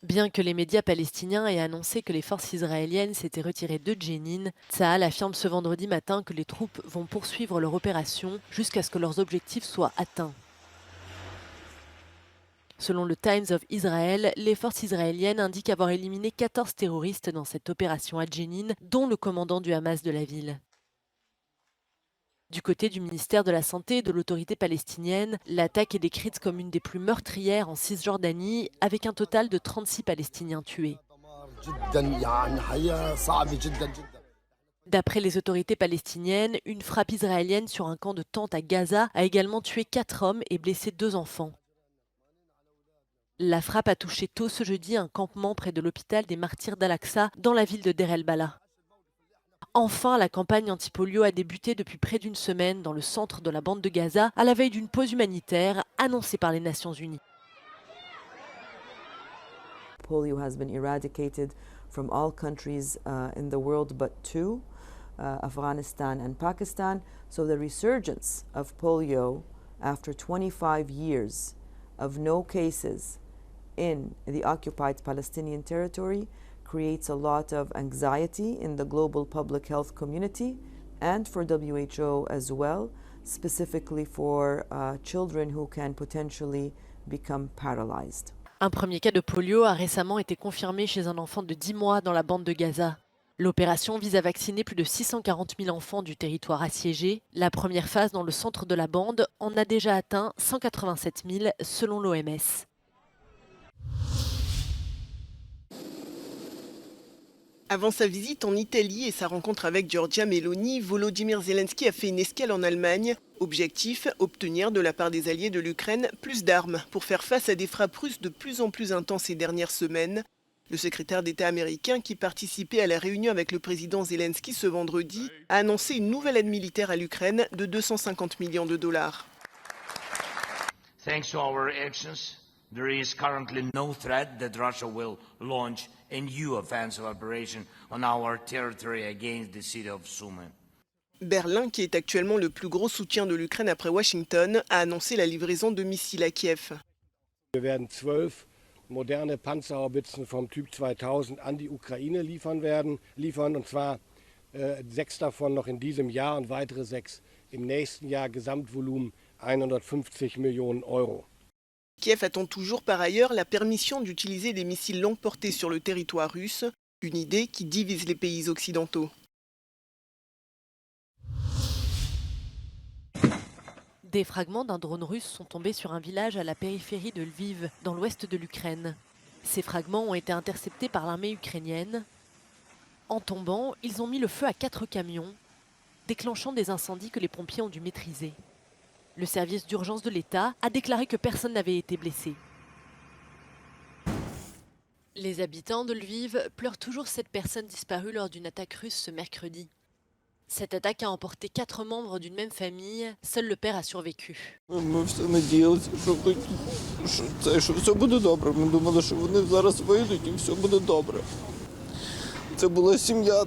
Bien que les médias palestiniens aient annoncé que les forces israéliennes s'étaient retirées de Jenin, Tsahal affirme ce vendredi matin que les troupes vont poursuivre leur opération jusqu'à ce que leurs objectifs soient atteints. Selon le Times of Israel, les forces israéliennes indiquent avoir éliminé 14 terroristes dans cette opération à Jenin, dont le commandant du Hamas de la ville. Du côté du ministère de la Santé et de l'autorité palestinienne, l'attaque est décrite comme une des plus meurtrières en Cisjordanie, avec un total de 36 Palestiniens tués. D'après les autorités palestiniennes, une frappe israélienne sur un camp de tentes à Gaza a également tué 4 hommes et blessé 2 enfants. La frappe a touché tôt ce jeudi un campement près de l'hôpital des Martyrs d'Al-Aqsa dans la ville de Deir el-Balah. Enfin, la campagne anti-polio a débuté depuis près d'une semaine dans le centre de la bande de Gaza à la veille d'une pause humanitaire annoncée par les Nations Unies. Polio has been eradicated from all countries in the world but two, Afghanistan and Pakistan. So the resurgence of polio after 25 years of no cases in the occupied Palestinian territory creates a lot of anxiety in the global public health community and for WHO as well, specifically for children who can potentially become paralyzed. Un premier cas de polio a récemment été confirmé chez un enfant de 10 mois dans la bande de Gaza. L'opération vise à vacciner plus de 640 000 enfants du territoire assiégé. La première phase dans le centre de la bande en a déjà atteint 187 000 selon l'OMS. Avant sa visite en Italie et sa rencontre avec Giorgia Meloni, Volodymyr Zelensky a fait une escale en Allemagne. Objectif, obtenir de la part des alliés de l'Ukraine plus d'armes pour faire face à des frappes russes de plus en plus intenses ces dernières semaines. Le secrétaire d'État américain, qui participait à la réunion avec le président Zelensky ce vendredi, a annoncé une nouvelle aide militaire à l'Ukraine de 250 millions de dollars. Thanks to our actions, there is currently no threat that Russia will launch a new offensive operation on our territory against the city of Sumy. Berlin, qui est actuellement le plus gros soutien de l'Ukraine après Washington, a annoncé la livraison de missiles à Kiev. Wir werden 12 moderne Panzerhaubitzen vom Typ 2000 an die Ukraine liefern und zwar 6 davon noch in diesem Jahr und weitere 6 im nächsten Jahr, Gesamtvolumen 150 Millionen Euro. Kiev attend toujours par ailleurs la permission d'utiliser des missiles longue portée sur le territoire russe, une idée qui divise les pays occidentaux. Des fragments d'un drone russe sont tombés sur un village à la périphérie de Lviv, dans l'ouest de l'Ukraine. Ces fragments ont été interceptés par l'armée ukrainienne. En tombant, ils ont mis le feu à 4 camions, déclenchant des incendies que les pompiers ont dû maîtriser. Le service d'urgence de l'État a déclaré que personne n'avait été blessé. Les habitants de Lviv pleurent toujours 7 personnes disparues lors d'une attaque russe ce mercredi. Cette attaque a emporté 4 membres d'une même famille. Seul le père a survécu. Ми все надіялися, що все буде добре. Ми думали, що вони зараз вийдуть і все буде добре. Це була сім'я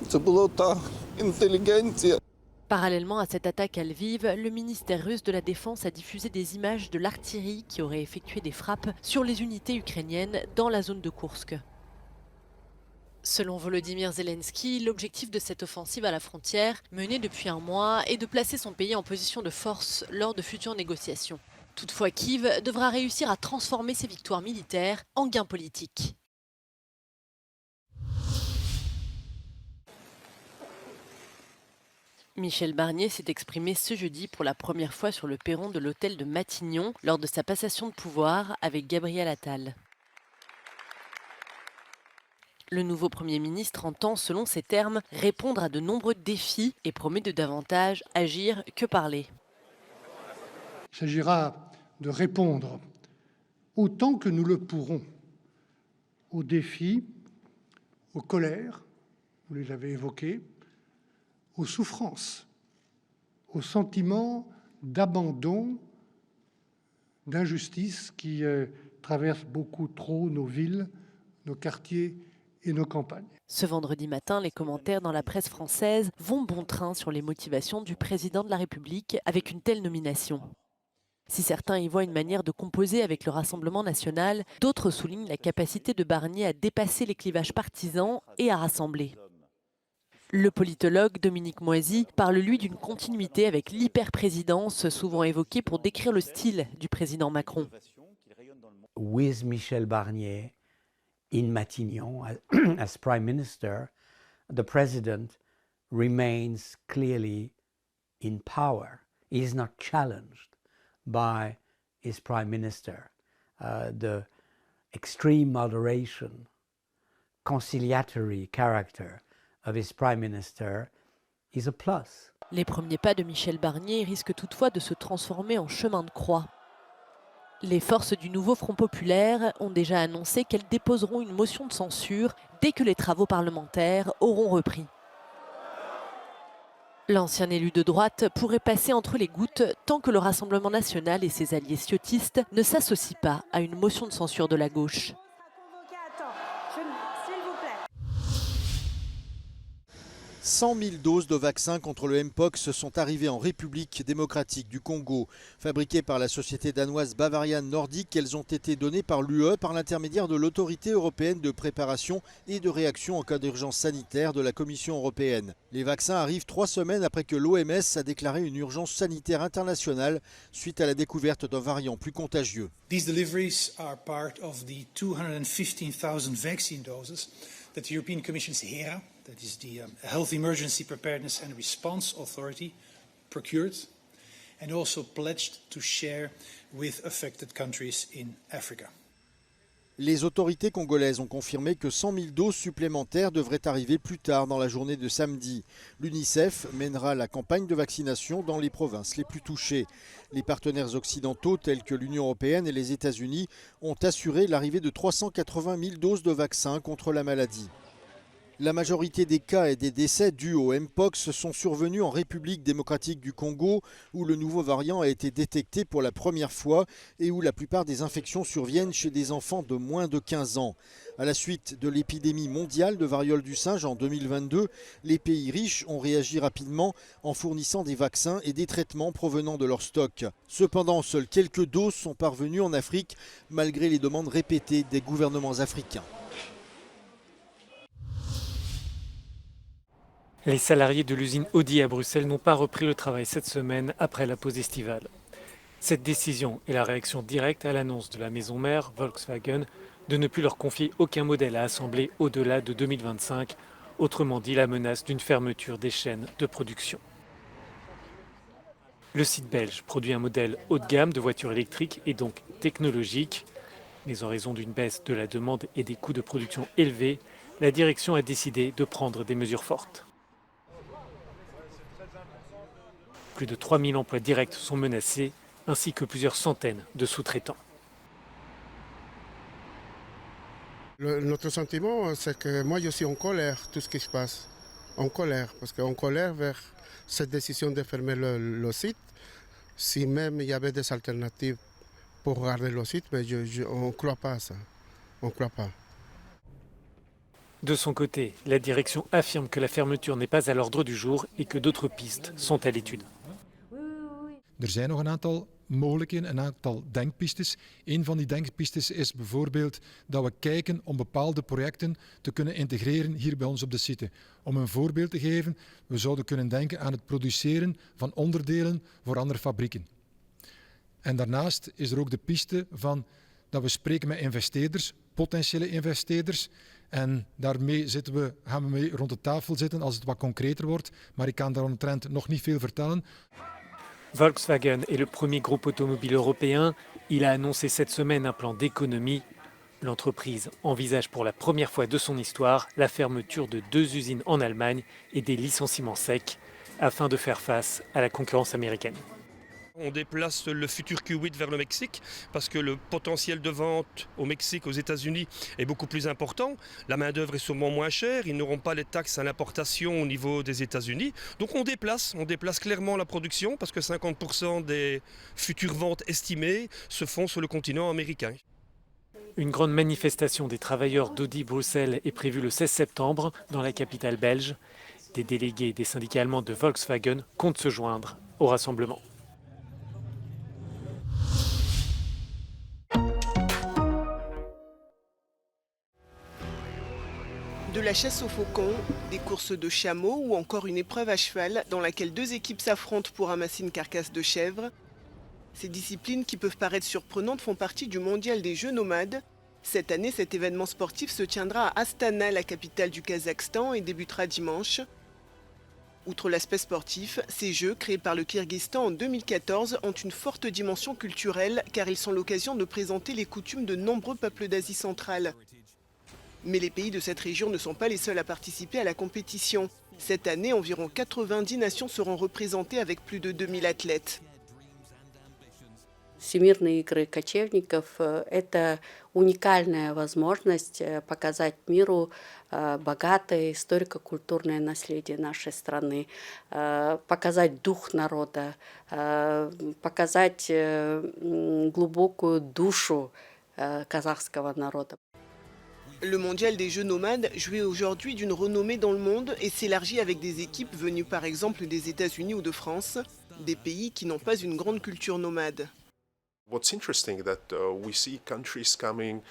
це була та інтелігенція. Parallèlement à cette attaque à Lviv, le ministère russe de la Défense a diffusé des images de l'artillerie qui aurait effectué des frappes sur les unités ukrainiennes dans la zone de Koursk. Selon Volodymyr Zelensky, l'objectif de cette offensive à la frontière, menée depuis un mois, est de placer son pays en position de force lors de futures négociations. Toutefois, Kiev devra réussir à transformer ses victoires militaires en gains politiques. Michel Barnier s'est exprimé ce jeudi pour la première fois sur le perron de l'hôtel de Matignon lors de sa passation de pouvoir avec Gabriel Attal. Le nouveau Premier ministre entend, selon ses termes, répondre à de nombreux défis et promet de davantage agir que parler. Il s'agira de répondre autant que nous le pourrons aux défis, aux colères, vous les avez évoquées, aux souffrances, aux sentiments d'abandon, d'injustice qui traversent beaucoup trop nos villes, nos quartiers et nos campagnes. Ce vendredi matin, les commentaires dans la presse française vont bon train sur les motivations du président de la République avec une telle nomination. Si certains y voient une manière de composer avec le Rassemblement national, d'autres soulignent la capacité de Barnier à dépasser les clivages partisans et à rassembler. Le politologue Dominique Moisy parle lui d'une continuité avec l'hyperprésidence souvent évoquée pour décrire le style du président Macron. With Michel Barnier in Matignon as Prime Minister, the President remains clearly in power. He is not challenged by his Prime Minister. The extreme moderation, conciliatory character of his Prime Minister is a plus. Les premiers pas de Michel Barnier risquent toutefois de se transformer en chemin de croix. Les forces du nouveau Front populaire ont déjà annoncé qu'elles déposeront une motion de censure dès que les travaux parlementaires auront repris. L'ancien élu de droite pourrait passer entre les gouttes tant que le Rassemblement national et ses alliés ciotistes ne s'associent pas à une motion de censure de la gauche. 100 000 doses de vaccins contre le Mpox sont arrivées en République démocratique du Congo. Fabriquées par la société danoise Bavarian Nordic, elles ont été données par l'UE par l'intermédiaire de l'autorité européenne de préparation et de réaction en cas d'urgence sanitaire de la Commission européenne. Les vaccins arrivent 3 semaines après que l'OMS a déclaré une urgence sanitaire internationale suite à la découverte d'un variant plus contagieux. These deliveries are part of the 215,000 vaccine doses that the European Commission's HERA, that is the Health Emergency Preparedness and Response Authority, procured and also pledged to share with affected countries in Africa. Les autorités congolaises ont confirmé que 100 000 doses supplémentaires devraient arriver plus tard dans la journée de samedi. L'UNICEF mènera la campagne de vaccination dans les provinces les plus touchées. Les partenaires occidentaux tels que l'Union européenne et les États-Unis ont assuré l'arrivée de 380 000 doses de vaccins contre la maladie. La majorité des cas et des décès dus au Mpox sont survenus en République démocratique du Congo, où le nouveau variant a été détecté pour la première fois et où la plupart des infections surviennent chez des enfants de moins de 15 ans. À la suite de l'épidémie mondiale de variole du singe en 2022, les pays riches ont réagi rapidement en fournissant des vaccins et des traitements provenant de leur stock. Cependant, seules quelques doses sont parvenues en Afrique, malgré les demandes répétées des gouvernements africains. Les salariés de l'usine Audi à Bruxelles n'ont pas repris le travail cette semaine après la pause estivale. Cette décision est la réaction directe à l'annonce de la maison mère, Volkswagen, de ne plus leur confier aucun modèle à assembler au-delà de 2025, autrement dit la menace d'une fermeture des chaînes de production. Le site belge produit un modèle haut de gamme de voitures électriques et donc technologique, mais en raison d'une baisse de la demande et des coûts de production élevés, la direction a décidé de prendre des mesures fortes. Plus de 3000 emplois directs sont menacés, ainsi que plusieurs centaines de sous-traitants. Notre sentiment, c'est que moi, je suis en colère, tout ce qui se passe. En colère, parce qu'en colère vers cette décision de fermer le site, si même il y avait des alternatives pour garder le site, mais on ne croit pas à ça. On ne croit pas. De son côté, la direction affirme que la fermeture n'est pas à l'ordre du jour et que d'autres pistes sont à l'étude. Er zijn nog een aantal mogelijkheden, een aantal denkpistes. Een van die denkpistes is bijvoorbeeld dat we kijken om bepaalde projecten te kunnen integreren hier bij ons op de site. Om een voorbeeld te geven, we zouden kunnen denken aan het produceren van onderdelen voor andere fabrieken. En daarnaast is er ook de piste van dat we spreken met investeerders, potentiële investeerders. En daarmee gaan we mee rond de tafel zitten als het wat concreter wordt. Maar ik kan daaromtrent nog niet veel vertellen. Volkswagen est le premier groupe automobile européen. Il a annoncé cette semaine un plan d'économie. L'entreprise envisage pour la première fois de son histoire la fermeture de 2 usines en Allemagne et des licenciements secs afin de faire face à la concurrence américaine. On déplace le futur Q8 vers le Mexique parce que le potentiel de vente au Mexique, aux États-Unis est beaucoup plus important. La main-d'œuvre est sûrement moins chère, ils n'auront pas les taxes à l'importation au niveau des États-Unis. Donc on déplace clairement la production parce que 50% des futures ventes estimées se font sur le continent américain. Une grande manifestation des travailleurs d'Audi Bruxelles est prévue le 16 septembre dans la capitale belge. Des délégués des syndicats allemands de Volkswagen comptent se joindre au rassemblement. De la chasse aux faucons, des courses de chameaux ou encore une épreuve à cheval dans laquelle 2 équipes s'affrontent pour ramasser une carcasse de chèvre. Ces disciplines qui peuvent paraître surprenantes font partie du mondial des Jeux nomades. Cette année, cet événement sportif se tiendra à Astana, la capitale du Kazakhstan, et débutera dimanche. Outre l'aspect sportif, ces Jeux, créés par le Kirghizstan en 2014, ont une forte dimension culturelle car ils sont l'occasion de présenter les coutumes de nombreux peuples d'Asie centrale. Mais les pays de cette région ne sont pas les seuls à participer à la compétition. Cette année, environ 90 nations seront représentées avec plus de 2000 athlètes. Всемирные игры кочевников – это уникальная возможность показать миру богатое историко-культурное наследие нашей страны, показать дух народа, показать глубокую душу казахского народа. Le mondial des Jeux nomades jouit aujourd'hui d'une renommée dans le monde et s'élargit avec des équipes venues par exemple des États-Unis ou de France, des pays qui n'ont pas une grande culture nomade. What's interesting that we see countries coming,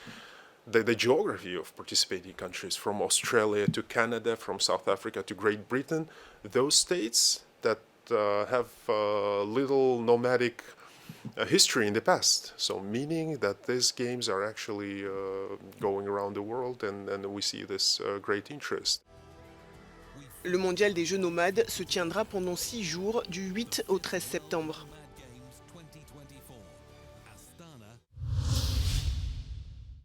the geography of participating countries from Australia to Canada, from South Africa to Great Britain, those states that have little nomadic history in the past. So meaning that these games are actually going around the world and we see this great interest. Le mondial des Jeux nomades se tiendra pendant 6 jours du 8 au 13 septembre.